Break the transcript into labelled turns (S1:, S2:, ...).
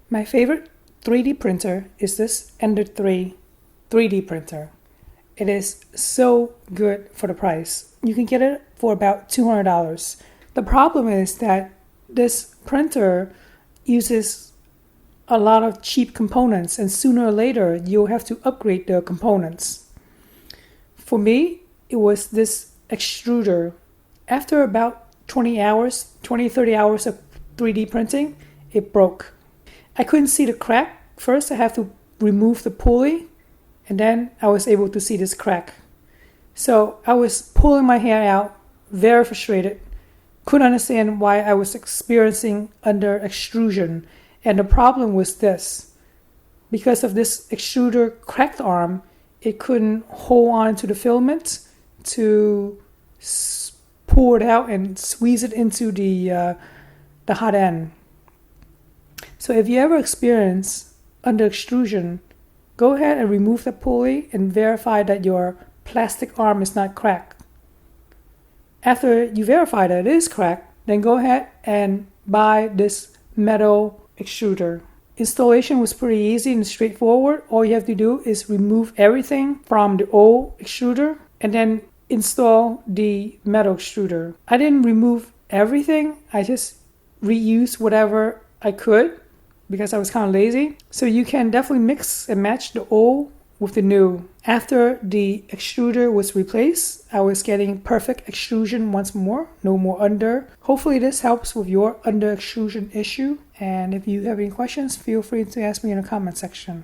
S1: My favorite 3D printer is this Ender 3 3D printer. It is so good for the price. You can get it for about $200. The problem is that this printer uses a lot of cheap components, and sooner or later you'll have to upgrade the components. For me, it was this extruder. After about 30 hours of 3D printing, it broke. I couldn't see the crack. First, I have to remove the pulley, and then I was able to see this crack. So I was pulling my hair out, very frustrated. Couldn't understand why I was experiencing under extrusion. And the problem was this. Because of this extruder cracked arm, it couldn't hold on to the filament to pull it out and squeeze it into the hot end. So if you ever experience under extrusion, go ahead and remove the pulley and verify that your plastic arm is not cracked. After you verify that it is cracked, then go ahead and buy this metal extruder. Installation was pretty easy and straightforward. All you have to do is remove everything from the old extruder and then install the metal extruder. I didn't remove everything. I just reused whatever I could because I was kind of lazy. So you can definitely mix and match the old with the new. After the extruder was replaced, I was getting perfect extrusion once more, no more under. Hopefully this helps with your under extrusion issue. And if you have any questions, feel free to ask me in the comment section.